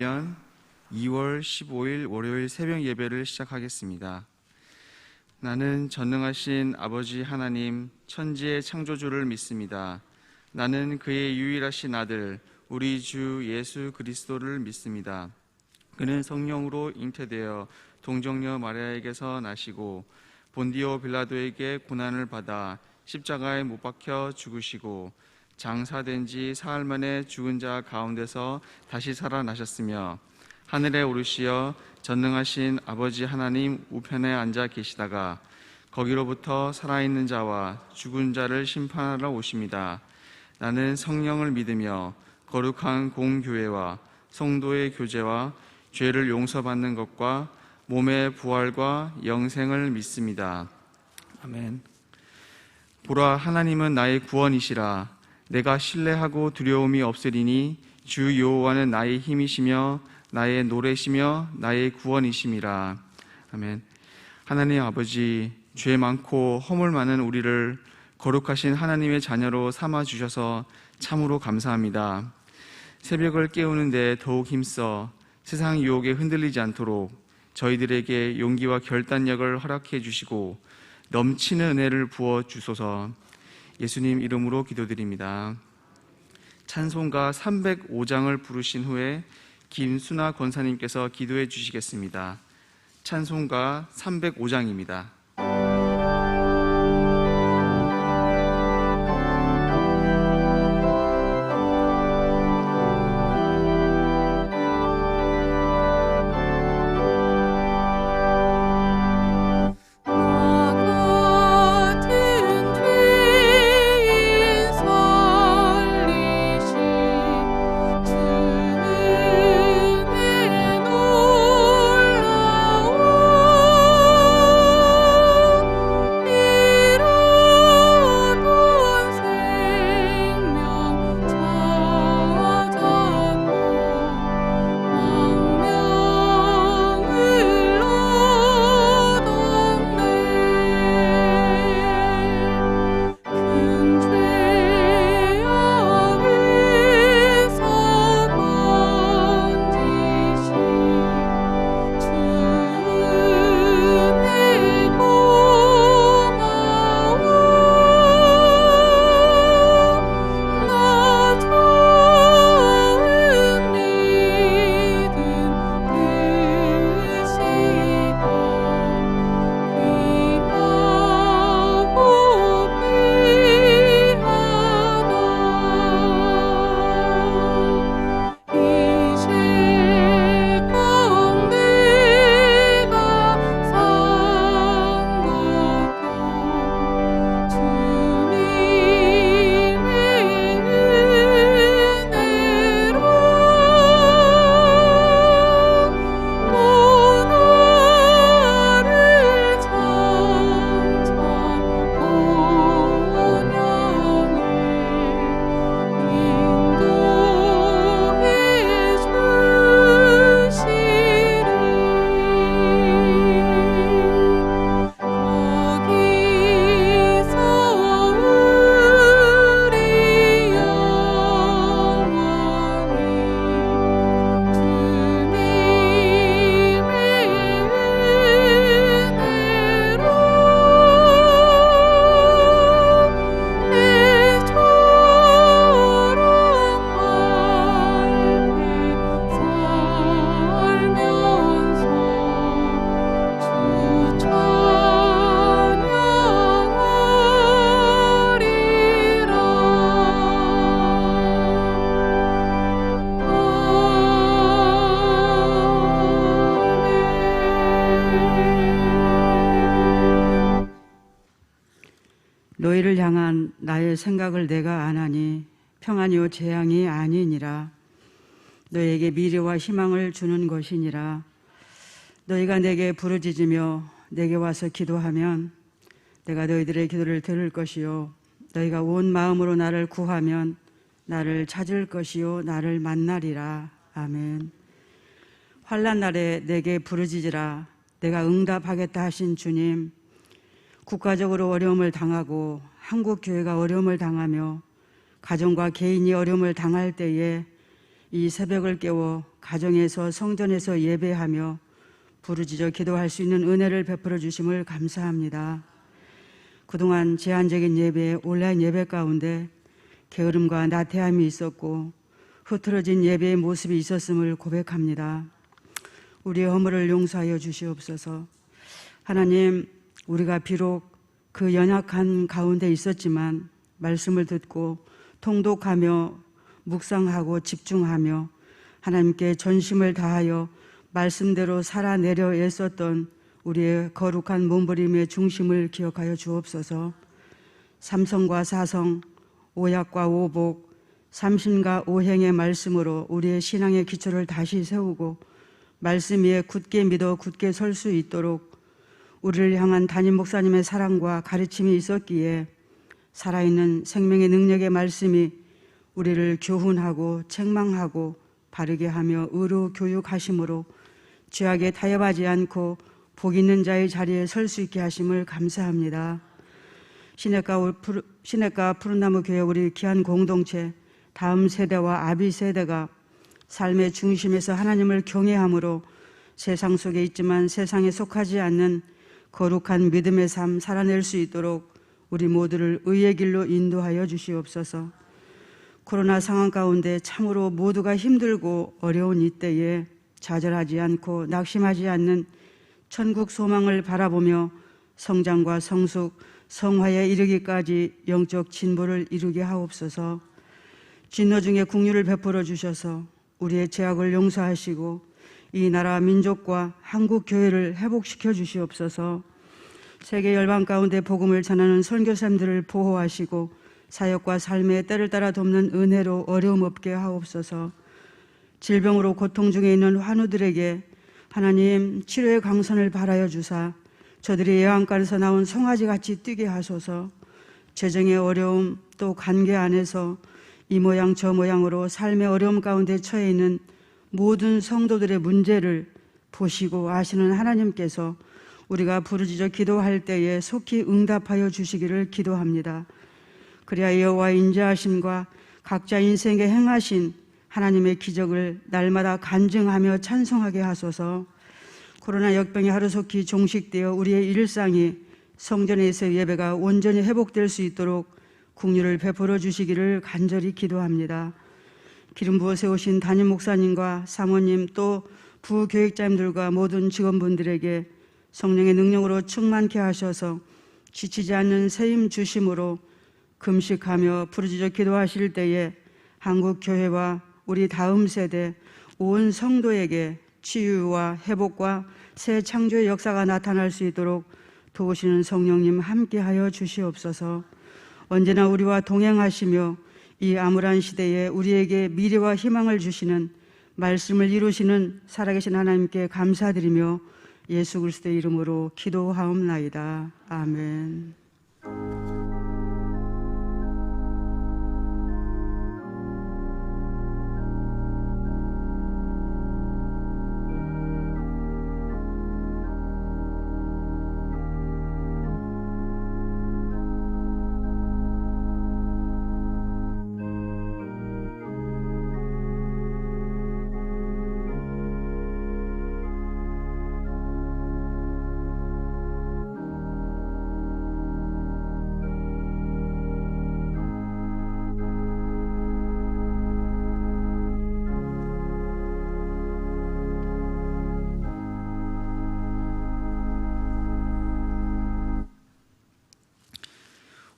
2월 15일 월요일 새벽 예배를 시작하겠습니다. 나는 전능하신 아버지 하나님 천지의 창조주를 믿습니다. 나는 그의 유일하신 아들 우리 주 예수 그리스도를 믿습니다. 그는 성령으로 잉태되어 동정녀 마리아에게서 나시고 본디오 빌라도에게 고난을 받아 십자가에 못 박혀 죽으시고 장사된 지 사흘 만에 죽은 자 가운데서 다시 살아나셨으며 하늘에 오르시어 전능하신 아버지 하나님 우편에 앉아 계시다가 거기로부터 살아있는 자와 죽은 자를 심판하러 오십니다. 나는 성령을 믿으며 거룩한 공교회와 성도의 교제와 죄를 용서받는 것과 몸의 부활과 영생을 믿습니다. 아멘. 보라, 하나님은 나의 구원이시라. 내가 신뢰하고 두려움이 없으리니 주 여호와는 나의 힘이시며 나의 노래시며 나의 구원이심이라. 아멘. 하나님 아버지, 죄 많고 허물 많은 우리를 거룩하신 하나님의 자녀로 삼아주셔서 참으로 감사합니다. 새벽을 깨우는데 더욱 힘써 세상 유혹에 흔들리지 않도록 저희들에게 용기와 결단력을 허락해 주시고 넘치는 은혜를 부어 주소서. 예수님 이름으로 기도드립니다. 찬송가 305장을 부르신 후에 김순아 권사님께서 기도해 주시겠습니다. 찬송가 305장입니다. 너희를 향한 나의 생각을 내가 아나니 평안이요 재앙이 아니니라. 너희에게 미래와 희망을 주는 것이니라. 너희가 내게 부르짖으며 내게 와서 기도하면 내가 너희들의 기도를 들을 것이요 너희가 온 마음으로 나를 구하면 나를 찾을 것이요 나를 만나리라. 아멘. 환난 날에 내게 부르짖으라. 내가 응답하겠다 하신 주님, 국가적으로 어려움을 당하고 한국 교회가 어려움을 당하며 가정과 개인이 어려움을 당할 때에 이 새벽을 깨워 가정에서 성전에서 예배하며 부르짖어 기도할 수 있는 은혜를 베풀어 주심을 감사합니다. 그동안 제한적인 예배, 온라인 예배 가운데 게으름과 나태함이 있었고 흐트러진 예배의 모습이 있었음을 고백합니다. 우리의 허물을 용서하여 주시옵소서. 하나님, 우리가 비록 그 연약한 가운데 있었지만 말씀을 듣고 통독하며 묵상하고 집중하며 하나님께 전심을 다하여 말씀대로 살아내려 애썼던 우리의 거룩한 몸부림의 중심을 기억하여 주옵소서. 삼성과 사성, 오약과 오복, 삼신과 오행의 말씀으로 우리의 신앙의 기초를 다시 세우고 말씀 위에 굳게 믿어 굳게 설 수 있도록 우리를 향한 담임 목사님의 사랑과 가르침이 있었기에 살아있는 생명의 능력의 말씀이 우리를 교훈하고 책망하고 바르게 하며 의로 교육하심으로 죄악에 타협하지 않고 복 있는 자의 자리에 설 수 있게 하심을 감사합니다. 시냇가 푸른나무 교회 우리 귀한 공동체 다음 세대와 아비 세대가 삶의 중심에서 하나님을 경외함으로 세상 속에 있지만 세상에 속하지 않는 거룩한 믿음의 삶 살아낼 수 있도록 우리 모두를 의의 길로 인도하여 주시옵소서. 코로나 상황 가운데 참으로 모두가 힘들고 어려운 이때에 좌절하지 않고 낙심하지 않는 천국 소망을 바라보며 성장과 성숙, 성화에 이르기까지 영적 진보를 이루게 하옵소서. 진노 중에 긍휼을 베풀어 주셔서 우리의 죄악을 용서하시고 이 나라 민족과 한국 교회를 회복시켜 주시옵소서. 세계 열방 가운데 복음을 전하는 선교사님들을 보호하시고 사역과 삶의 때를 따라 돕는 은혜로 어려움 없게 하옵소서. 질병으로 고통 중에 있는 환우들에게 하나님 치료의 강선을 바라여 주사 저들이 예언가에서 나온 송아지같이 뛰게 하소서. 재정의 어려움 또 관계 안에서 이 모양 저 모양으로 삶의 어려움 가운데 처해 있는 모든 성도들의 문제를 보시고 아시는 하나님께서 우리가 부르짖어 기도할 때에 속히 응답하여 주시기를 기도합니다. 그래야 여호와의 인자하심과 각자 인생에 행하신 하나님의 기적을 날마다 간증하며 찬송하게 하소서. 코로나 역병이 하루속히 종식되어 우리의 일상이 성전에서 예배가 온전히 회복될 수 있도록 긍휼을 베풀어 주시기를 간절히 기도합니다. 기름 부어 세우신 담임 목사님과 사모님 또 부교육자님들과 모든 직원분들에게 성령의 능력으로 충만케 하셔서 지치지 않는 세임 주심으로 금식하며 부르짖어 기도하실 때에 한국 교회와 우리 다음 세대 온 성도에게 치유와 회복과 새 창조의 역사가 나타날 수 있도록 도우시는 성령님 함께하여 주시옵소서. 언제나 우리와 동행하시며 이 암울한 시대에 우리에게 미래와 희망을 주시는 말씀을 이루시는 살아계신 하나님께 감사드리며 예수 그리스도의 이름으로 기도하옵나이다. 아멘.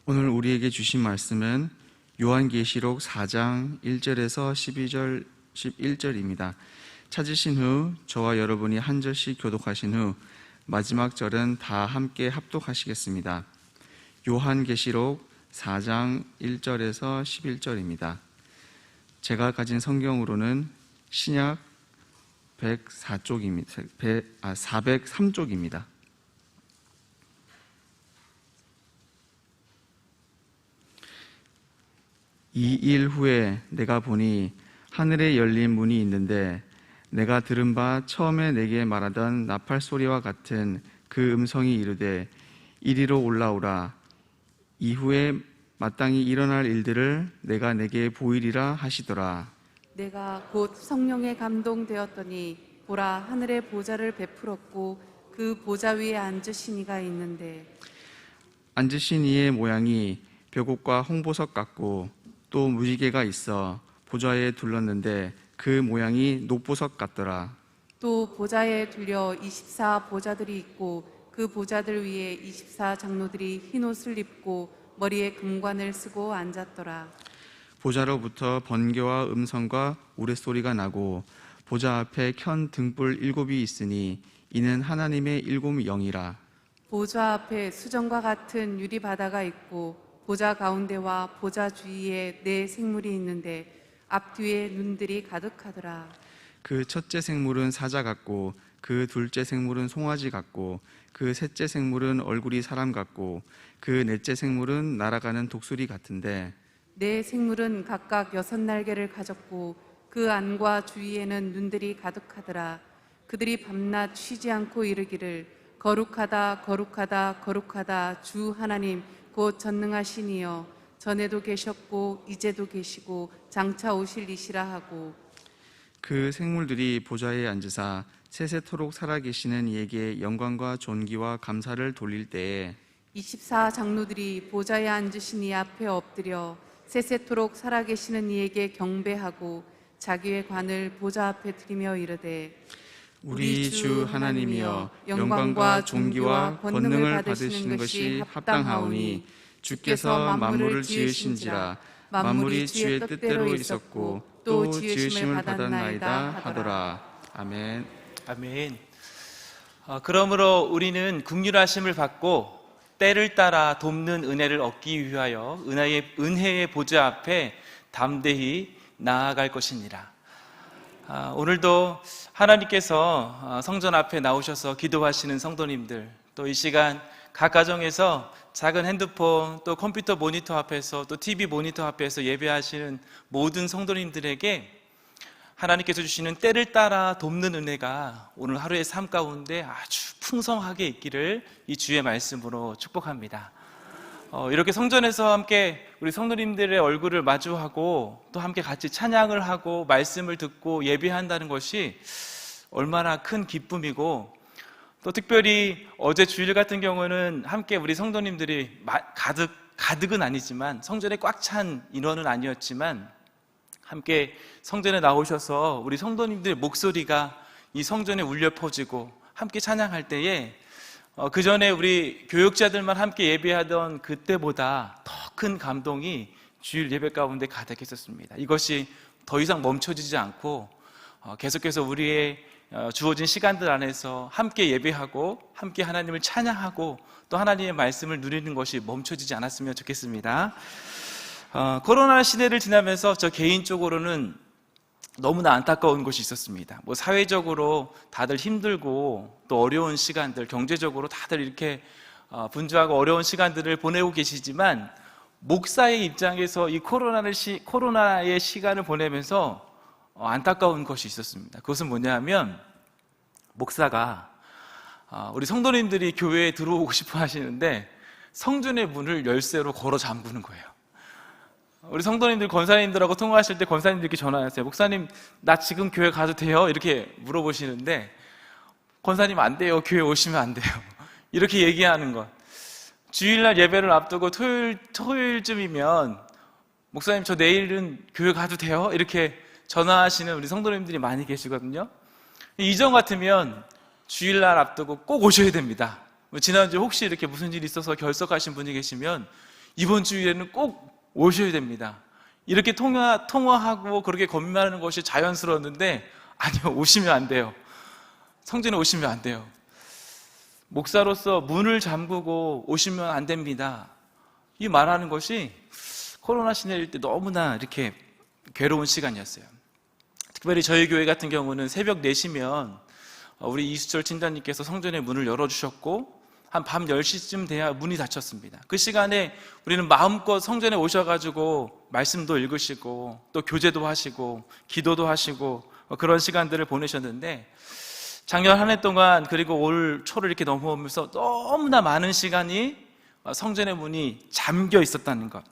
오늘 우리에게 주신 말씀은 요한계시록 4장 1절에서 12절, 11절입니다. 찾으신 후 저와 여러분이 한 절씩 교독하신 후 마지막 절은 다 함께 합독하시겠습니다. 요한계시록 4장 1절에서 11절입니다. 제가 가진 성경으로는 신약 403쪽입니다. 이 일 후에 내가 보니 하늘에 열린 문이 있는데 내가 들은 바 처음에 내게 말하던 나팔 소리와 같은 그 음성이 이르되 이리로 올라오라. 이후에 마땅히 일어날 일들을 내가 내게 보이리라 하시더라. 내가 곧 성령에 감동되었더니 보라 하늘의 보좌를 베풀었고 그 보좌 위에 앉으신 이가 있는데 앉으신 이의 모양이 벽옥과 홍보석 같고 또 무지개가 있어 보좌에 둘렀는데 그 모양이 녹보석 같더라. 또 보좌에 둘려 24 보좌들이 있고 그 보좌들 위에 24 장로들이 흰 옷을 입고 머리에 금관을 쓰고 앉았더라. 보좌로부터 번개와 음성과 우레소리가 나고 보좌 앞에 켠 등불 7이 있으니 이는 하나님의 7 영이라. 보좌 앞에 수정과 같은 유리 바다가 있고 보좌 가운데와 보좌 주위에 네 생물이 있는데 앞뒤에 눈들이 가득하더라. 그 첫째 생물은 사자 같고 그 둘째 생물은 송아지 같고 그 셋째 생물은 얼굴이 사람 같고 그 넷째 생물은 날아가는 독수리 같은데 네 생물은 각각 6 날개를 가졌고 그 안과 주위에는 눈들이 가득하더라. 그들이 밤낮 쉬지 않고 이르기를 거룩하다 거룩하다 거룩하다 주 하나님 곧 전능하신 이여 전에도 계셨고 이제도 계시고 장차 오실 이시라 하고 그 생물들이 보좌에 앉으사 세세토록 살아계시는 이에게 영광과 존귀와 감사를 돌릴 때에 24 장로들이 보좌에 앉으신 이 앞에 엎드려 세세토록 살아계시는 이에게 경배하고 자기의 관을 보좌 앞에 드리며 이르되 우리 주 하나님이여 영광과 존귀와 권능을 받으시는 것이 합당하오니 주께서 만물을 지으신지라 만물이 주의 뜻대로 있었고 또 지으심을 받았나이다 하더라. 아멘. 아멘. 그러므로 우리는 긍휼하심을 받고 때를 따라 돕는 은혜를 얻기 위하여 은혜의 보좌 앞에 담대히 나아갈 것이니라. 오늘도 하나님께서 성전 앞에 나오셔서 기도하시는 성도님들, 또 이 시간 각 가정에서 작은 핸드폰 또 컴퓨터 모니터 앞에서 또 TV 모니터 앞에서 예배하시는 모든 성도님들에게 하나님께서 주시는 때를 따라 돕는 은혜가 오늘 하루의 삶 가운데 아주 풍성하게 있기를 이 주의 말씀으로 축복합니다. 이렇게 성전에서 함께 우리 성도님들의 얼굴을 마주하고 또 함께 같이 찬양을 하고 말씀을 듣고 예배한다는 것이 얼마나 큰 기쁨이고, 또 특별히 어제 주일 같은 경우는 함께 우리 성도님들이 가득은 아니지만 성전에 꽉 찬 인원은 아니었지만 함께 성전에 나오셔서 우리 성도님들의 목소리가 이 성전에 울려 퍼지고 함께 찬양할 때에 그 전에 우리 교역자들만 함께 예배하던 그때보다 더 큰 감동이 주일 예배 가운데 가득했었습니다. 이것이 더 이상 멈춰지지 않고 계속해서 우리의 주어진 시간들 안에서 함께 예배하고 함께 하나님을 찬양하고 또 하나님의 말씀을 누리는 것이 멈춰지지 않았으면 좋겠습니다. 코로나 시대를 지나면서 저 개인적으로는 너무나 안타까운 것이 있었습니다. 사회적으로 다들 힘들고 또 어려운 시간들, 경제적으로 다들 이렇게 분주하고 어려운 시간들을 보내고 계시지만 목사의 입장에서 이 코로나의 시간을 보내면서 안타까운 것이 있었습니다. 그것은 뭐냐면 목사가 우리 성도님들이 교회에 들어오고 싶어 하시는데 성전의 문을 열쇠로 걸어 잠그는 거예요. 우리 성도님들, 권사님들하고 통화하실 때 권사님들께 전화하세요. 목사님, 나 지금 교회 가도 돼요? 이렇게 물어보시는데 권사님 안 돼요. 교회 오시면 안 돼요. 이렇게 얘기하는 것. 주일날 예배를 앞두고 토요일쯤이면 목사님, 저 내일은 교회 가도 돼요? 이렇게 전화하시는 우리 성도님들이 많이 계시거든요. 이전 같으면 주일날 앞두고 꼭 오셔야 됩니다. 지난주에 혹시 이렇게 무슨 일이 있어서 결석하신 분이 계시면 이번 주일에는 꼭 오셔야 됩니다. 이렇게 통화하고 그렇게 건면하는 것이 자연스러웠는데 아니요, 오시면 안 돼요. 성전에 오시면 안 돼요. 목사로서 문을 잠그고 오시면 안 됩니다. 이 말하는 것이 코로나 시대일 때 너무나 이렇게 괴로운 시간이었어요. 특별히 저희 교회 같은 경우는 새벽 4시면 우리 이수철 팀장님께서 성전의 문을 열어주셨고 한 밤 10시쯤 돼야 문이 닫혔습니다. 그 시간에 우리는 마음껏 성전에 오셔가지고 말씀도 읽으시고 또 교제도 하시고 기도도 하시고 그런 시간들을 보내셨는데, 작년 한 해 동안 그리고 올 초를 이렇게 넘어오면서 너무나 많은 시간이 성전의 문이 잠겨 있었다는 것,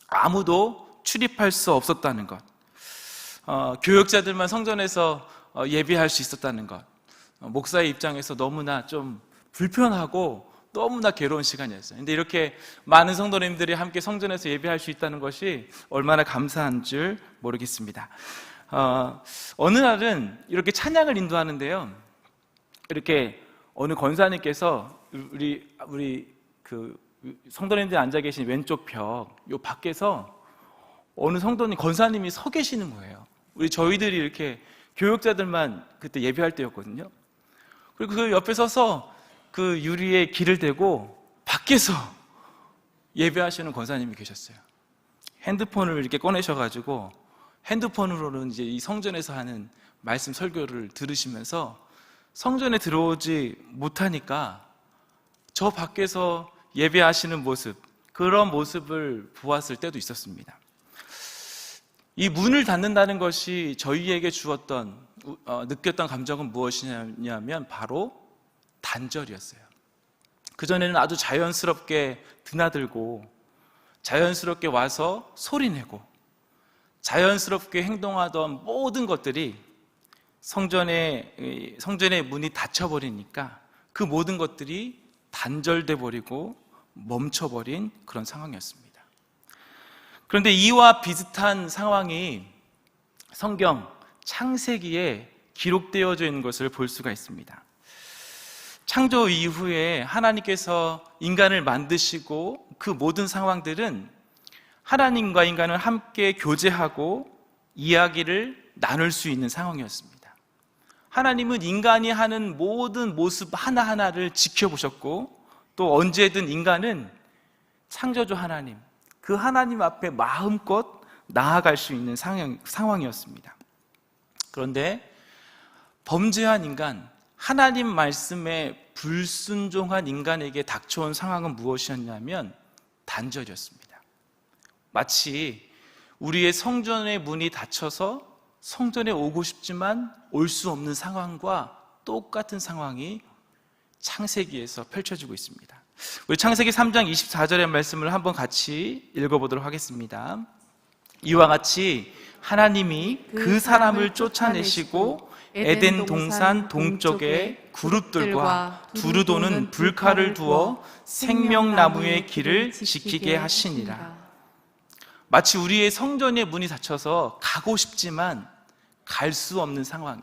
아무도 출입할 수 없었다는 것, 교역자들만 성전에서 예배할 수 있었다는 것, 목사의 입장에서 너무나 좀 불편하고 너무나 괴로운 시간이었어요. 근데 이렇게 많은 성도님들이 함께 성전에서 예배할 수 있다는 것이 얼마나 감사한 줄 모르겠습니다. 어느 날은 이렇게 찬양을 인도하는데요, 이렇게 어느 권사님께서 우리 그 성도님들이 앉아 계신 왼쪽 벽 요 밖에서 어느 성도님 권사님이 서 계시는 거예요. 저희들이 이렇게 교역자들만 그때 예배할 때였거든요. 그리고 그 옆에 서서 그 유리에 귀를 대고 밖에서 예배하시는 권사님이 계셨어요. 핸드폰을 이렇게 꺼내셔가지고 핸드폰으로는 이제 이 성전에서 하는 말씀 설교를 들으시면서 성전에 들어오지 못하니까 저 밖에서 예배하시는 모습, 그런 모습을 보았을 때도 있었습니다. 이 문을 닫는다는 것이 저희에게 주었던 느꼈던 감정은 무엇이냐면 바로 단절이었어요. 그전에는 아주 자연스럽게 드나들고 자연스럽게 와서 소리내고 자연스럽게 행동하던 모든 것들이 성전의 문이 닫혀버리니까 그 모든 것들이 단절돼 버리고 멈춰버린 그런 상황이었습니다. 그런데 이와 비슷한 상황이 성경 창세기에 기록되어져 있는 것을 볼 수가 있습니다. 창조 이후에 하나님께서 인간을 만드시고 그 모든 상황들은 하나님과 인간은 함께 교제하고 이야기를 나눌 수 있는 상황이었습니다. 하나님은 인간이 하는 모든 모습 하나하나를 지켜보셨고 또 언제든 인간은 창조주 하나님, 그 하나님 앞에 마음껏 나아갈 수 있는 상황이었습니다. 그런데 범죄한 인간, 하나님 말씀에 불순종한 인간에게 닥쳐온 상황은 무엇이었냐면 단절이었습니다. 마치 우리의 성전의 문이 닫혀서 성전에 오고 싶지만 올 수 없는 상황과 똑같은 상황이 창세기에서 펼쳐지고 있습니다. 우리 창세기 3장 24절의 말씀을 한번 같이 읽어보도록 하겠습니다. 이와 같이 하나님이 그 사람을 쫓아내시고 에덴 동산 동쪽에 그룹들과 두루도는 불칼을 두어 생명나무의 길을 지키게 하시니라. 마치 우리의 성전의 문이 닫혀서 가고 싶지만 갈 수 없는 상황이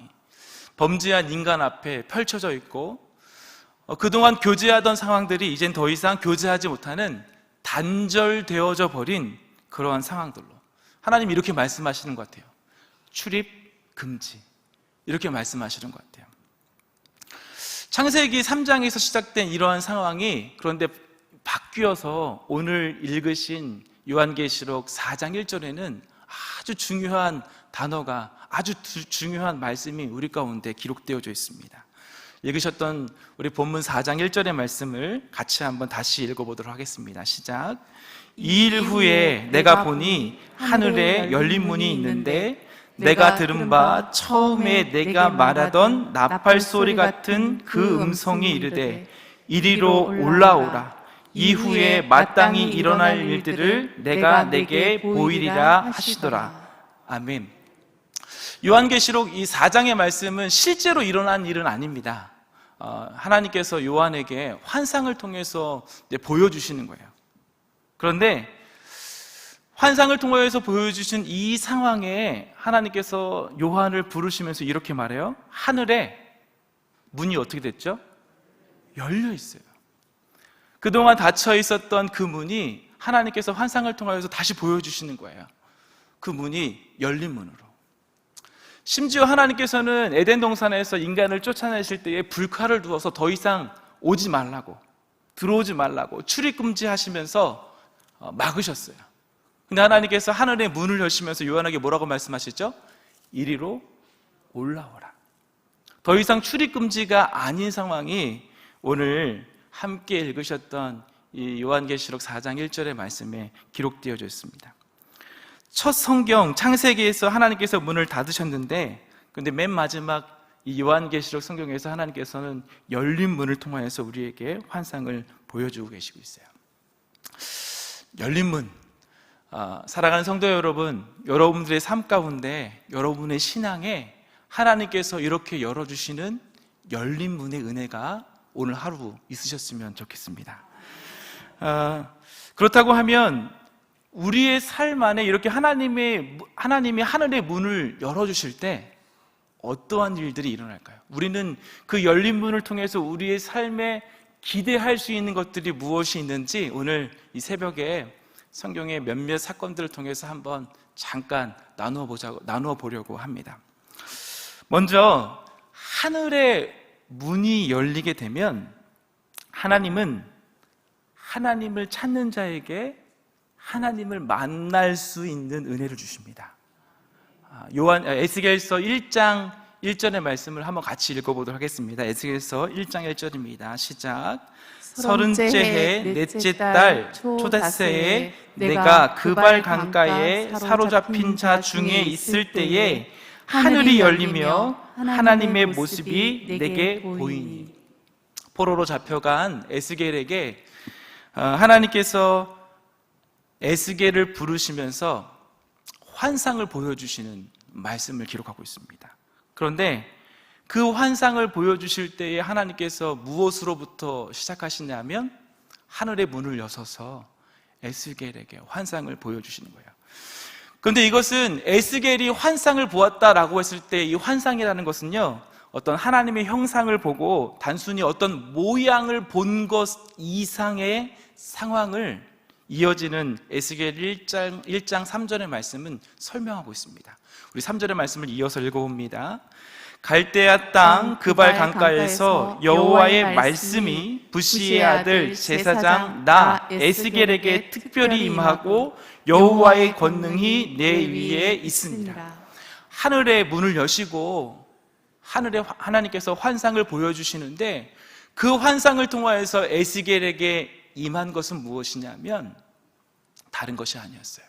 범죄한 인간 앞에 펼쳐져 있고 그동안 교제하던 상황들이 이젠 더 이상 교제하지 못하는 단절되어져 버린 그러한 상황들로 하나님이 이렇게 말씀하시는 것 같아요. 출입 금지, 이렇게 말씀하시는 것 같아요. 창세기 3장에서 시작된 이러한 상황이 그런데 바뀌어서 오늘 읽으신 요한계시록 4장 1절에는 아주 중요한 단어가, 아주 중요한 말씀이 우리 가운데 기록되어져 있습니다. 읽으셨던 우리 본문 4장 1절의 말씀을 같이 한번 다시 읽어보도록 하겠습니다. 시작. 2일 후에 내가 보니 하늘에 열린 문이 있는데 내가 들은 바 처음에 내가 말하던 나팔 소리 같은 그 음성이 이르되 이리로 올라오라. 이후에 마땅히 일어날 일들을 내가 내게 보이리라 하시더라. 아멘. 요한계시록 이 4장의 말씀은 실제로 일어난 일은 아닙니다. 하나님께서 요한에게 환상을 통해서 보여주시는 거예요. 그런데 환상을 통해서 보여주신 이 상황에 하나님께서 요한을 부르시면서 이렇게 말해요. 하늘에 문이 어떻게 됐죠? 열려 있어요. 그동안 닫혀 있었던 그 문이 하나님께서 환상을 통해서 다시 보여주시는 거예요. 그 문이 열린 문으로. 심지어 하나님께서는 에덴 동산에서 인간을 쫓아내실 때에 불칼을 두어서 더 이상 오지 말라고, 들어오지 말라고 출입 금지하시면서 막으셨어요. 근데 하나님께서 하늘의 문을 여시면서 요한에게 뭐라고 말씀하시죠? 이리로 올라오라. 더 이상 출입 금지가 아닌 상황이 오늘 함께 읽으셨던 이 요한계시록 4장 1절의 말씀에 기록되어져 있습니다. 첫 성경 창세기에서 하나님께서 문을 닫으셨는데, 근데 맨 마지막 이 요한계시록 성경에서 하나님께서는 열린 문을 통하여서 우리에게 환상을 보여주고 계시고 있어요. 열린 문, 사랑하는 성도 여러분, 여러분들의 삶 가운데 여러분의 신앙에 하나님께서 이렇게 열어주시는 열린 문의 은혜가 오늘 하루 있으셨으면 좋겠습니다. 그렇다고 하면 우리의 삶 안에 이렇게 하나님이 하늘의 문을 열어주실 때 어떠한 일들이 일어날까요? 우리는 그 열린 문을 통해서 우리의 삶에 기대할 수 있는 것들이 무엇이 있는지 오늘 이 새벽에 성경의 몇몇 사건들을 통해서 한번 잠깐 나누어 보려고 합니다. 먼저 하늘의 문이 열리게 되면 하나님은 하나님을 찾는 자에게 하나님을 만날 수 있는 은혜를 주십니다. 에스겔서 1장 1절의 말씀을 한번 같이 읽어보도록 하겠습니다. 에스겔서 1장 1절입니다. 시작. 30째 해 넷째 달 초닷새에 내가 그발 강가에 사로잡힌 자 중에 있을 때에 하늘이 열리며 하나님의 모습이 내게 보이니. 포로로 잡혀간 에스겔에게 하나님께서 에스겔을 부르시면서 환상을 보여주시는 말씀을 기록하고 있습니다. 그런데 그 환상을 보여주실 때에 하나님께서 무엇으로부터 시작하시냐면 하늘의 문을 여셔서 에스겔에게 환상을 보여주시는 거예요. 그런데 이것은 에스겔이 환상을 보았다라고 했을 때 이 환상이라는 것은요, 어떤 하나님의 형상을 보고 단순히 어떤 모양을 본 것 이상의 상황을 이어지는 에스겔 1장 3절의 말씀은 설명하고 있습니다. 우리 3절의 말씀을 이어서 읽어봅니다. 갈대아 땅 그발 강가에서 여호와의 말씀이 부시의 아들 제사장 나 에스겔에게 특별히 임하고 여호와의 권능이 내 위에 있으니라. 하늘의 문을 여시고 하나님께서 환상을 보여주시는데 그 환상을 통하여서 에스겔에게 임한 것은 무엇이냐면 다른 것이 아니었어요.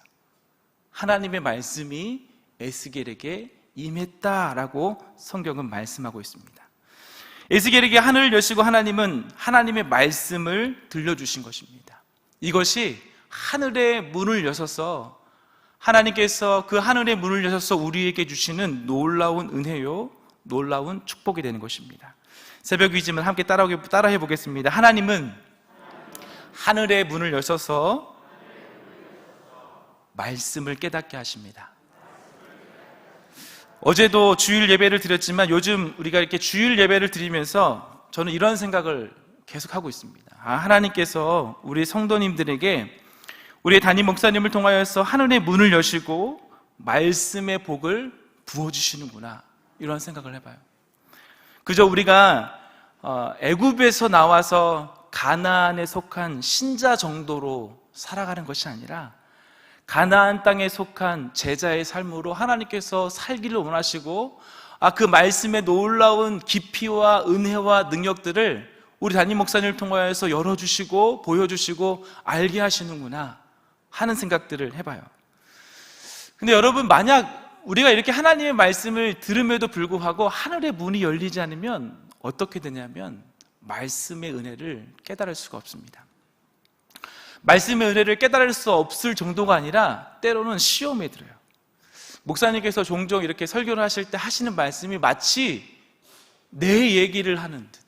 하나님의 말씀이 에스겔에게 임했다라고 성경은 말씀하고 있습니다. 에스겔에게 하늘을 여시고 하나님은 하나님의 말씀을 들려주신 것입니다. 이것이 하늘의 문을 여셔서 하나님께서 그 하늘의 문을 여셔서 우리에게 주시는 놀라운 은혜요, 놀라운 축복이 되는 것입니다. 새벽 위짐을 함께 따라해 보겠습니다. 하나님은 하늘의 문을 여셔서 말씀을 깨닫게 하십니다. 어제도 주일 예배를 드렸지만 요즘 우리가 이렇게 주일 예배를 드리면서 저는 이런 생각을 계속하고 있습니다. 하나님께서 우리 성도님들에게 우리 담임 목사님을 통하여서 하늘의 문을 여시고 말씀의 복을 부어주시는구나, 이런 생각을 해봐요. 그저 우리가 애굽에서 나와서 가나안에 속한 신자 정도로 살아가는 것이 아니라 가나안 땅에 속한 제자의 삶으로 하나님께서 살기를 원하시고 그 말씀의 놀라운 깊이와 은혜와 능력들을 우리 담임 목사님을 통하여서 열어주시고 보여주시고 알게 하시는구나 하는 생각들을 해봐요. 근데 여러분, 만약 우리가 이렇게 하나님의 말씀을 들음에도 불구하고 하늘의 문이 열리지 않으면 어떻게 되냐면 말씀의 은혜를 깨달을 수가 없습니다. 말씀의 은혜를 깨달을 수 없을 정도가 아니라 때로는 시험에 들어요. 목사님께서 종종 이렇게 설교를 하실 때 하시는 말씀이 마치 내 얘기를 하는 듯.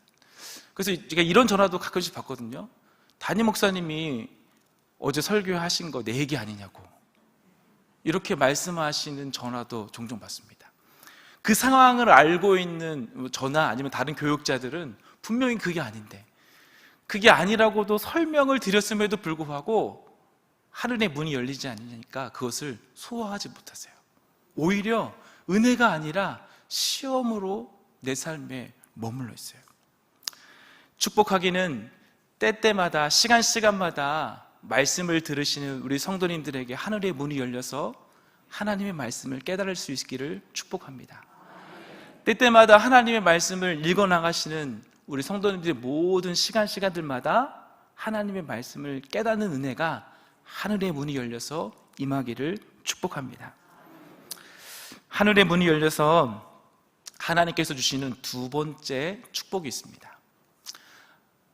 그래서 제가 이런 전화도 가끔씩 받거든요. 담임 목사님이 어제 설교하신 거 내 얘기 아니냐고, 이렇게 말씀하시는 전화도 종종 받습니다. 그 상황을 알고 있는 저나 아니면 다른 교육자들은 분명히 그게 아닌데, 그게 아니라고도 설명을 드렸음에도 불구하고 하늘의 문이 열리지 않으니까 그것을 소화하지 못하세요. 오히려 은혜가 아니라 시험으로 내 삶에 머물러 있어요. 축복하기는 때때마다 시간마다 말씀을 들으시는 우리 성도님들에게 하늘의 문이 열려서 하나님의 말씀을 깨달을 수 있기를 축복합니다. 때때마다 하나님의 말씀을 읽어나가시는 우리 성도님들의 모든 시간들마다 하나님의 말씀을 깨닫는 은혜가 하늘의 문이 열려서 임하기를 축복합니다. 하늘의 문이 열려서 하나님께서 주시는 두 번째 축복이 있습니다.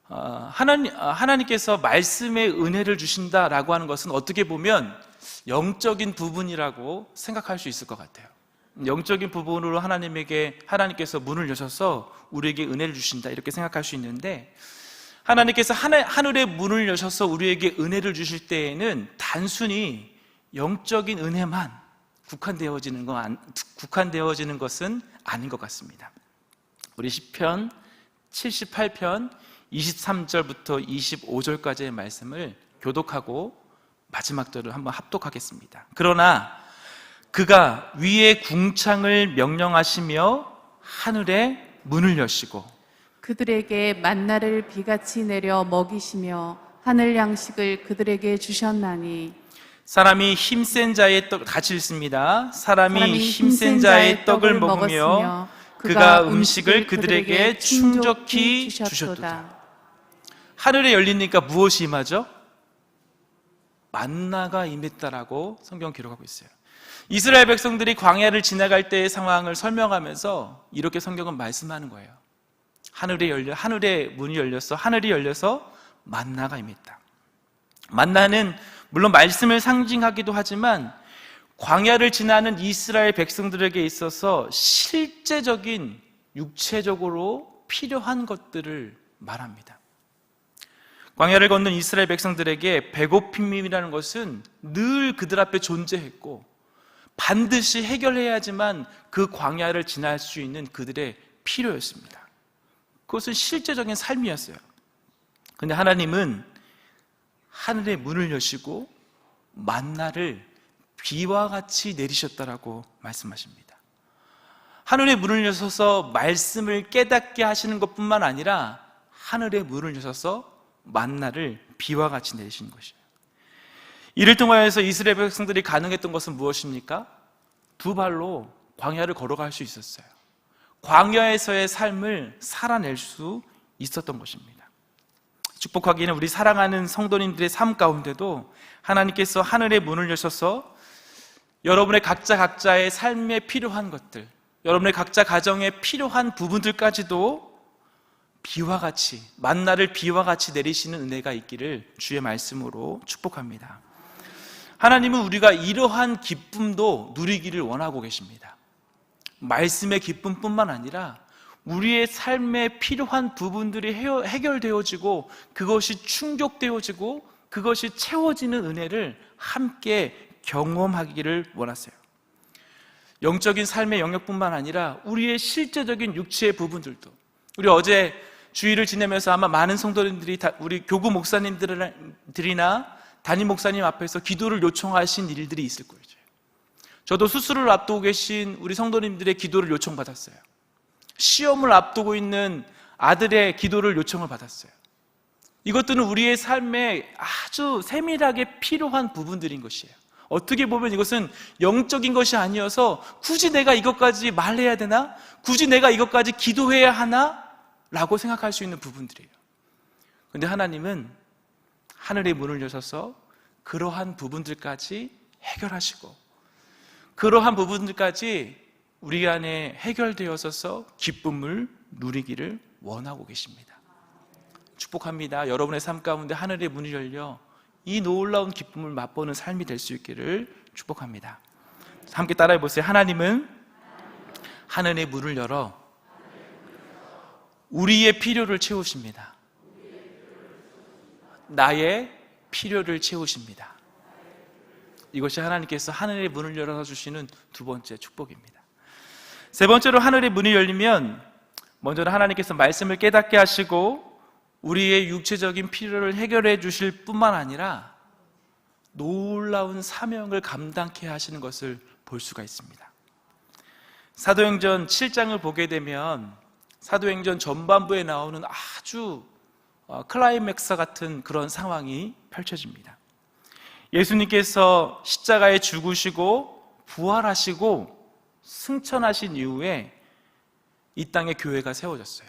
하나님께서 말씀의 은혜를 주신다라고 하는 것은 어떻게 보면 영적인 부분이라고 생각할 수 있을 것 같아요. 영적인 부분으로 하나님께서 문을 여셔서 우리에게 은혜를 주신다, 이렇게 생각할 수 있는데, 하나님께서 하늘의 문을 여셔서 우리에게 은혜를 주실 때에는 단순히 영적인 은혜만 국한되어지는 것은 아닌 것 같습니다. 우리 시편 78편 23절부터 25절까지의 말씀을 교독하고 마지막 절을 한번 합독하겠습니다. 그러나 그가 위의 궁창을 명령하시며 하늘의 문을 여시고 그들에게 만나를 비같이 내려 먹이시며 하늘 양식을 그들에게 주셨나니 사람이 힘센 자의 떡, 같이 읽습니다. 사람이 힘센 자의 떡을 먹으며 그가 음식을 그들에게 충족히 주셨도다. 하늘에 열리니까 무엇이 임하죠? 만나가 임했다라고 성경 기록하고 있어요. 이스라엘 백성들이 광야를 지나갈 때의 상황을 설명하면서 이렇게 성경은 말씀하는 거예요. 하늘의 문이 열렸어. 하늘이 열려서 만나가 임했다. 만나는 물론 말씀을 상징하기도 하지만 광야를 지나는 이스라엘 백성들에게 있어서 실제적인 육체적으로 필요한 것들을 말합니다. 광야를 걷는 이스라엘 백성들에게 배고픔이라는 것은 늘 그들 앞에 존재했고 반드시 해결해야지만 그 광야를 지날 수 있는 그들의 필요였습니다. 그것은 실제적인 삶이었어요. 그런데 하나님은 하늘의 문을 여시고 만나를 비와 같이 내리셨다라고 말씀하십니다. 하늘의 문을 여셔서 말씀을 깨닫게 하시는 것뿐만 아니라 하늘의 문을 여셔서 만나를 비와 같이 내리시는 것이에요. 이를 통하여서 이스라엘 백성들이 가능했던 것은 무엇입니까? 두 발로 광야를 걸어갈 수 있었어요. 광야에서의 삶을 살아낼 수 있었던 것입니다. 축복하기는 우리 사랑하는 성도님들의 삶 가운데도 하나님께서 하늘의 문을 여셔서 여러분의 각자의 삶에 필요한 것들, 여러분의 각자 가정에 필요한 부분들까지도 비와 같이, 만나를 비와 같이 내리시는 은혜가 있기를 주의 말씀으로 축복합니다. 하나님은 우리가 이러한 기쁨도 누리기를 원하고 계십니다. 말씀의 기쁨뿐만 아니라 우리의 삶에 필요한 부분들이 해결되어지고 그것이 충족되어지고 그것이 채워지는 은혜를 함께 경험하기를 원하세요. 영적인 삶의 영역뿐만 아니라 우리의 실제적인 육체의 부분들도, 우리 어제 주일을 지내면서 아마 많은 성도님들이 우리 교구 목사님들이나 담임 목사님 앞에서 기도를 요청하신 일들이 있을 거예요. 저도 수술을 앞두고 계신 우리 성도님들의 기도를 요청받았어요. 시험을 앞두고 있는 아들의 기도를 요청을 받았어요. 이것들은 우리의 삶에 아주 세밀하게 필요한 부분들인 것이에요. 어떻게 보면 이것은 영적인 것이 아니어서 굳이 내가 이것까지 말해야 되나? 굳이 내가 이것까지 기도해야 하나? 라고 생각할 수 있는 부분들이에요. 그런데 하나님은 하늘의 문을 여셔서 그러한 부분들까지 해결하시고 그러한 부분들까지 우리 안에 해결되어서 기쁨을 누리기를 원하고 계십니다. 축복합니다. 여러분의 삶 가운데 하늘의 문이 열려 이 놀라운 기쁨을 맛보는 삶이 될 수 있기를 축복합니다. 함께 따라해 보세요. 하나님은 하늘의 문을 열어 우리의 필요를 채우십니다. 나의 필요를 채우십니다. 이것이 하나님께서 하늘의 문을 열어서 주시는 두 번째 축복입니다. 세 번째로 하늘의 문이 열리면 먼저는 하나님께서 말씀을 깨닫게 하시고 우리의 육체적인 필요를 해결해 주실 뿐만 아니라 놀라운 사명을 감당케 하시는 것을 볼 수가 있습니다. 사도행전 7장을 보게 되면 사도행전 전반부에 나오는 아주 클라이맥스 같은 그런 상황이 펼쳐집니다. 예수님께서 십자가에 죽으시고 부활하시고 승천하신 이후에 이 땅에 교회가 세워졌어요.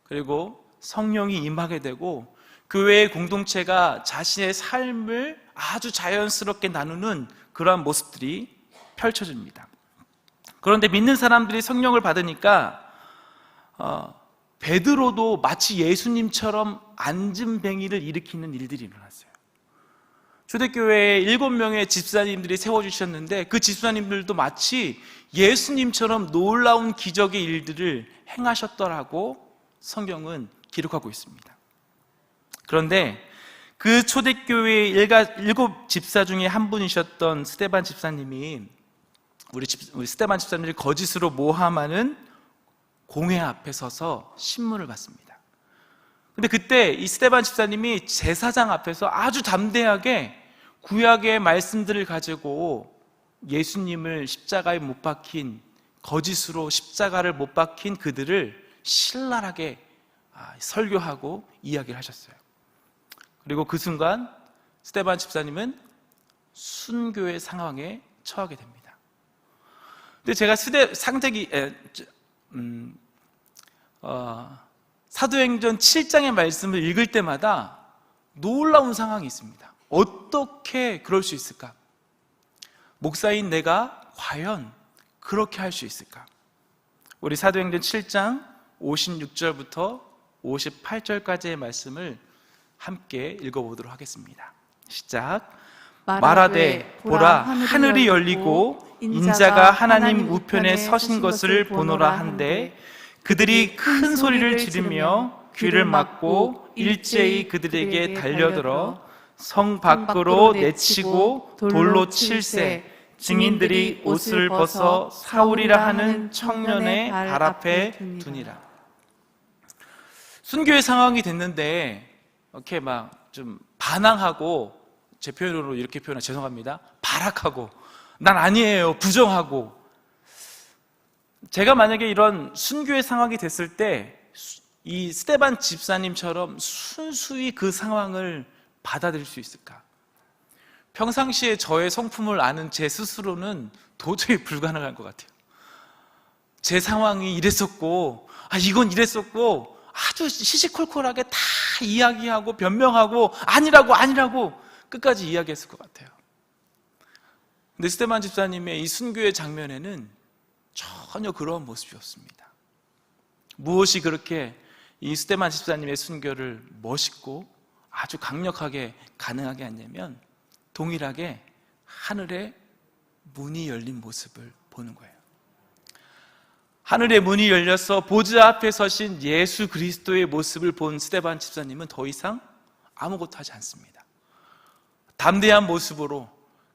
그리고 성령이 임하게 되고 교회의 공동체가 자신의 삶을 아주 자연스럽게 나누는 그러한 모습들이 펼쳐집니다. 그런데 믿는 사람들이 성령을 받으니까 베드로도 마치 예수님처럼 안진뱅이를 일으키는 일들이 일어났어요. 초대교회에 7명의 집사님들이 세워주셨는데 그 집사님들도 마치 예수님처럼 놀라운 기적의 일들을 행하셨더라고 성경은 기록하고 있습니다. 그런데 그 초대교회의 7 집사 중에 한 분이셨던 스데반 집사님이 우리 스데반 집사님을 거짓으로 모함하는 공회 앞에 서서 신문을 받습니다. 근데 그때 이 스데반 집사님이 제사장 앞에서 아주 담대하게 구약의 말씀들을 가지고 예수님을 십자가에 못 박힌, 거짓으로 십자가를 못 박힌 그들을 신랄하게 설교하고 이야기를 하셨어요. 그리고 그 순간 스데반 집사님은 순교의 상황에 처하게 됩니다. 근데 제가 사도행전 7장의 말씀을 읽을 때마다 놀라운 상황이 있습니다. 어떻게 그럴 수 있을까? 목사인 내가 과연 그렇게 할 수 있을까? 우리 사도행전 7장 56절부터 58절까지의 말씀을 함께 읽어보도록 하겠습니다. 시작. 말하되 보라 하늘이 열리고 인자가 하나님 우편에 서신 것을 보노라 한데 그들이 큰 소리를 지르며 귀를 막고 일제히 그들에게 달려들어 성 밖으로 내치고 돌로 칠세 증인들이 옷을 벗어 사울이라 하는 청년의 발 앞에 두니라. 순교의 상황이 됐는데 이렇게 막 좀 반항하고, 제 표현으로 이렇게 표현하 죄송합니다, 발악하고 난 아니에요 부정하고. 제가 만약에 이런 순교의 상황이 됐을 때 이 스데반 집사님처럼 순수히 그 상황을 받아들일 수 있을까? 평상시에 저의 성품을 아는 제 스스로는 도저히 불가능할 것 같아요. 제 상황이 이랬었고 이건 이랬었고 아주 시시콜콜하게 다 이야기하고 변명하고 아니라고 끝까지 이야기했을 것 같아요. 근데 스데반 집사님의 이 순교의 장면에는 전혀 그런 모습이 없습니다. 무엇이 그렇게 이 스데반 집사님의 순교를 멋있고 아주 강력하게 가능하게 했냐면 동일하게 하늘의 문이 열린 모습을 보는 거예요. 하늘의 문이 열려서 보좌 앞에 서신 예수 그리스도의 모습을 본 스데반 집사님은 더 이상 아무것도 하지 않습니다. 담대한 모습으로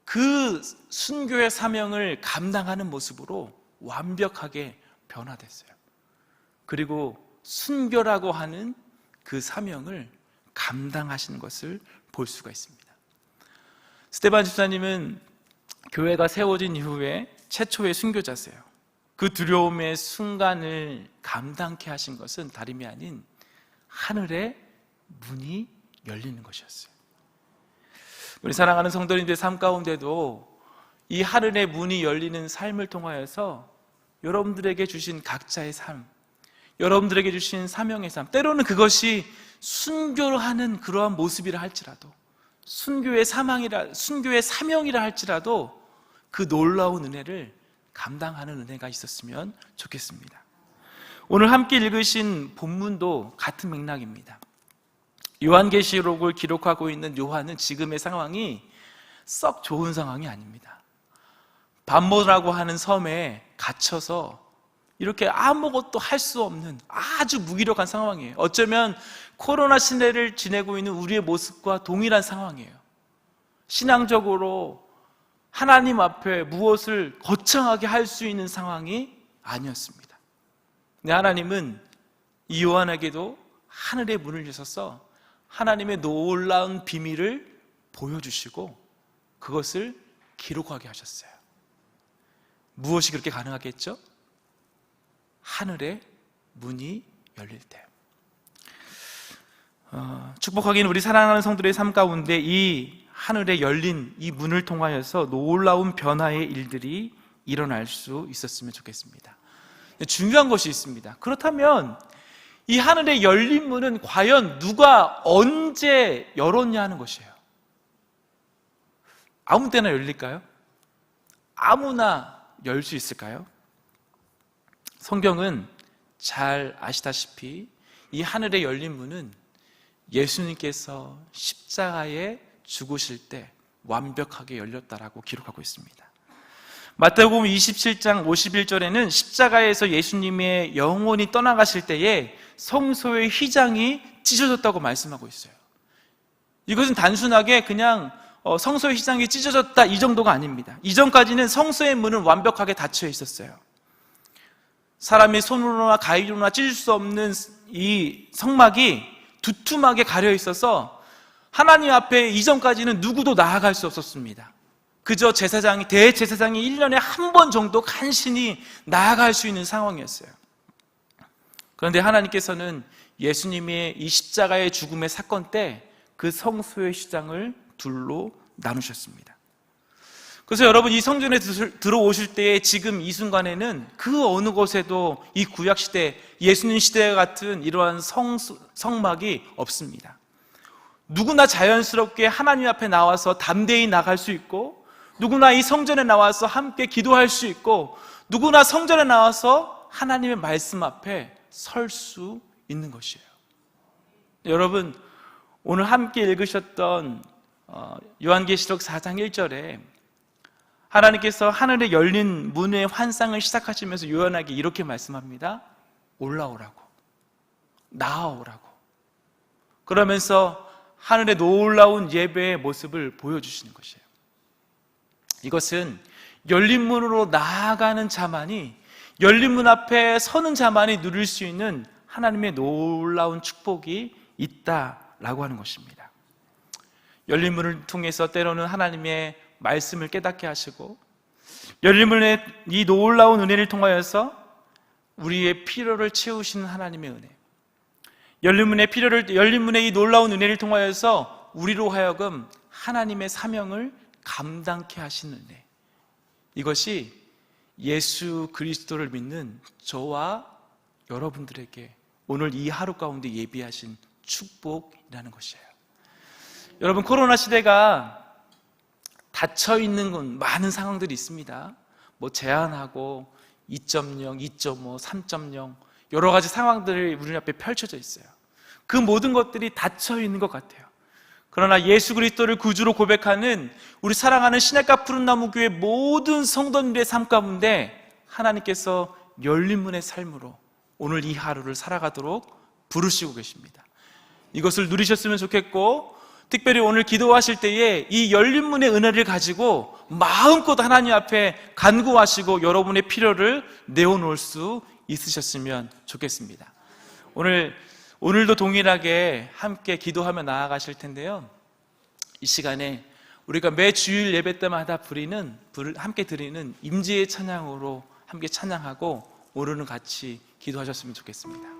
그 순교의 사명을 감당하는 모습으로 완벽하게 변화됐어요. 그리고 순교라고 하는 그 사명을 감당하시는 것을 볼 수가 있습니다. 스데반 집사님은 교회가 세워진 이후에 최초의 순교자세요. 그 두려움의 순간을 감당케 하신 것은 다름이 아닌 하늘의 문이 열리는 것이었어요. 우리 사랑하는 성도님들의 삶 가운데도 이 하늘의 문이 열리는 삶을 통하여서 여러분들에게 주신 각자의 삶, 여러분들에게 주신 사명의 삶, 때로는 그것이 순교하는 그러한 모습이라 할지라도, 순교의 사명이라 할지라도 그 놀라운 은혜를 감당하는 은혜가 있었으면 좋겠습니다. 오늘 함께 읽으신 본문도 같은 맥락입니다. 요한계시록을 기록하고 있는 요한은 지금의 상황이 썩 좋은 상황이 아닙니다. 반모라고 하는 섬에 갇혀서 이렇게 아무것도 할 수 없는 아주 무기력한 상황이에요. 어쩌면 코로나 시대를 지내고 있는 우리의 모습과 동일한 상황이에요. 신앙적으로 하나님 앞에 무엇을 거창하게 할 수 있는 상황이 아니었습니다. 근데 하나님은 이 요한에게도 하늘의 문을 여셔서 하나님의 놀라운 비밀을 보여주시고 그것을 기록하게 하셨어요. 무엇이 그렇게 가능하겠죠? 하늘의 문이 열릴 때. 축복하기는 우리 사랑하는 성도들의 삶 가운데 이 하늘에 열린 이 문을 통하여서 놀라운 변화의 일들이 일어날 수 있었으면 좋겠습니다. 중요한 것이 있습니다. 그렇다면 이 하늘에 열린 문은 과연 누가 언제 열었냐 하는 것이에요. 아무 때나 열릴까요? 아무나 열 수 있을까요? 성경은 잘 아시다시피 이 하늘에 열린 문은 예수님께서 십자가에 죽으실 때 완벽하게 열렸다라고 기록하고 있습니다. 마태복음 27장 51절에는 십자가에서 예수님의 영혼이 떠나가실 때에 성소의 휘장이 찢어졌다고 말씀하고 있어요. 이것은 단순하게 그냥 성소의 휘장이 찢어졌다 이 정도가 아닙니다. 이전까지는 성소의 문은 완벽하게 닫혀 있었어요. 사람이 손으로나 가위로나 찢을 수 없는 이 성막이 두툼하게 가려 있어서 하나님 앞에 이전까지는 누구도 나아갈 수 없었습니다. 그저 대제사장이 1년에 한 번 정도 간신히 나아갈 수 있는 상황이었어요. 그런데 하나님께서는 예수님의 이 십자가의 죽음의 사건 때 그 성소의 휘장을 둘로 나누셨습니다. 그래서 여러분, 이 성전에 들어오실 때에 지금 이 순간에는 그 어느 곳에도 이 구약시대, 예수님 시대와 같은 이러한 성막이 없습니다. 누구나 자연스럽게 하나님 앞에 나와서 담대히 나갈 수 있고, 누구나 이 성전에 나와서 함께 기도할 수 있고, 누구나 성전에 나와서 하나님의 말씀 앞에 설 수 있는 것이에요. 여러분, 오늘 함께 읽으셨던 요한계시록 4장 1절에 하나님께서 하늘에 열린 문의 환상을 시작하시면서 요한에게 이렇게 말씀합니다. 올라오라고, 나아오라고. 그러면서 하늘의 놀라운 예배의 모습을 보여주시는 것이에요. 이것은 열린 문으로 나아가는 자만이, 열린 문 앞에 서는 자만이 누릴 수 있는 하나님의 놀라운 축복이 있다라고 하는 것입니다. 열린 문을 통해서 때로는 하나님의 말씀을 깨닫게 하시고, 열린 문의 이 놀라운 은혜를 통하여서 우리의 필요를 채우시는 하나님의 은혜, 열린 문의 이 놀라운 은혜를 통하여서 우리로 하여금 하나님의 사명을 감당케 하시는 은혜, 이것이 예수 그리스도를 믿는 저와 여러분들에게 오늘 이 하루 가운데 예비하신 축복이라는 것이에요. 여러분, 코로나 시대가 닫혀있는 많은 상황들이 있습니다. 제한하고 2.0, 2.5, 3.0 여러 가지 상황들이 우리 앞에 펼쳐져 있어요. 그 모든 것들이 닫혀있는 것 같아요. 그러나 예수 그리스도를 구주로 고백하는 우리 사랑하는 시냇가 푸른나무 교회 모든 성도님들의 삶 가운데 하나님께서 열린 문의 삶으로 오늘 이 하루를 살아가도록 부르시고 계십니다. 이것을 누리셨으면 좋겠고, 특별히 오늘 기도하실 때에 이 열린 문의 은혜를 가지고 마음껏 하나님 앞에 간구하시고 여러분의 필요를 내어놓을 수 있으셨으면 좋겠습니다. 오늘도 동일하게 함께 기도하며 나아가실 텐데요, 이 시간에 우리가 매 주일 예배 때마다 함께 드리는 임재의 찬양으로 함께 찬양하고 오늘은 같이 기도하셨으면 좋겠습니다.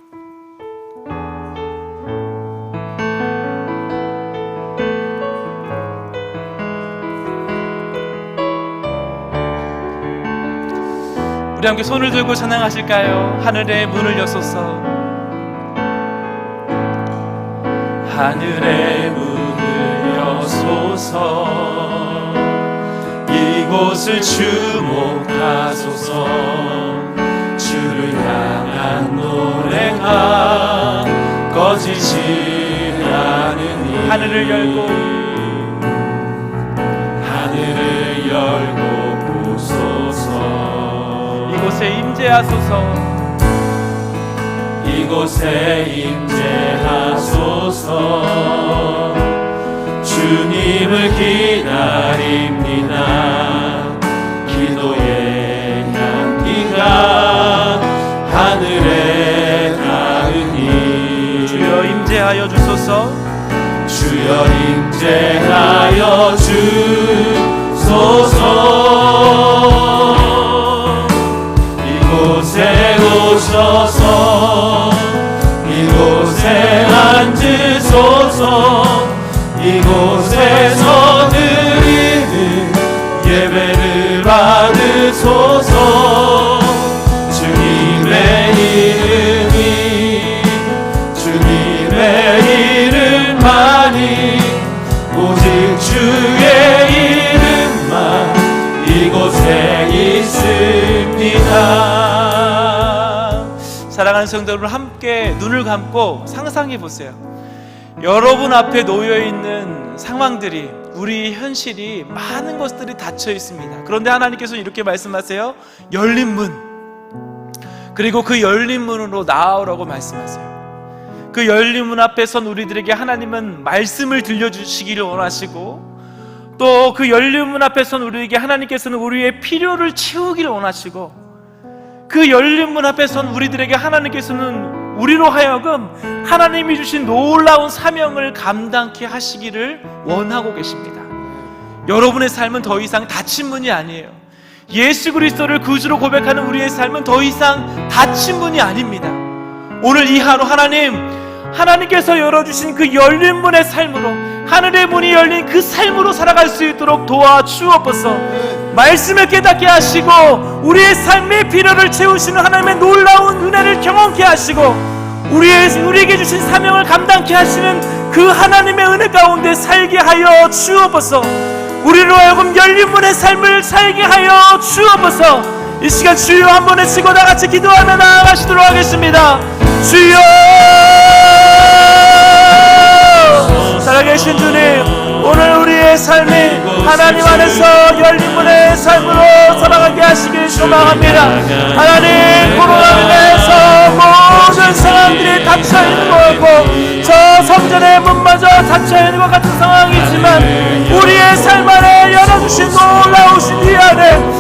우리 함께 손을 들고 찬양하실까요? 하늘의 문을 여소서, 하늘의 문을 여소서, 이곳을 주목하소서. 주를 향한 노래가 꺼지지 않으니 하늘을 열고 보소서. 이곳에 임재하소서, 이곳에 임재하소서. 주님을 기다립니다. 기도의 향기가 하늘에 닿으니 주여 임재하여 주소서. 주여 임재하여 주소서. 이곳에 오셔서 이곳에 앉으소서. 이곳에서 드리는 예배를 받으소서. 주님의 이름만이, 오직 주의 이름만 이곳에 있습니다. 사랑하는 성도 여러분, 함께 눈을 감고 상상해 보세요. 여러분 앞에 놓여 있는 상황들이, 우리 현실이 많은 것들이 닫혀 있습니다. 그런데 하나님께서 이렇게 말씀하세요. 열린 문, 그리고 그 열린 문으로 나아오라고 말씀하세요. 그 열린 문 앞에 선 우리들에게 하나님은 말씀을 들려주시기를 원하시고, 또 그 열린 문 앞에 선 우리에게 하나님께서는 우리의 필요를 채우기를 원하시고, 그 열린 문 앞에 선 우리들에게 하나님께서는 우리로 하여금 하나님이 주신 놀라운 사명을 감당케 하시기를 원하고 계십니다. 여러분의 삶은 더 이상 닫힌 문이 아니에요. 예수 그리스도를 구주로 고백하는 우리의 삶은 더 이상 닫힌 문이 아닙니다. 오늘 이 하루 하나님께서 열어주신 그 열린 문의 삶으로, 하늘의 문이 열린 그 삶으로 살아갈 수 있도록 도와주옵소서. 말씀을 깨닫게 하시고 우리의 삶의 필요를 채우시는 하나님의 놀라운 은혜를 경험케 하시고 우리에게 주신 사명을 감당케 하시는 그 하나님의 은혜 가운데 살게 하여 주옵소서. 우리로 하여금 열린 문의 삶을 살게 하여 주옵소서. 이 시간 주여 한번 외치고 다같이 기도하며 나아가시도록 하겠습니다. 주여! 살아계신 주님, 오늘 우리의 삶이 하나님 안에서 열린 문의 삶으로 살아가게 하시길 소망합니다. 하나님, 코로나로 인해서 모든 상황들이 닫혀있는 것 같고 저 성전의 문마저 닫혀있는 것 같은 상황이지만 우리의 삶 안에 열어주신 놀라우신 이 안에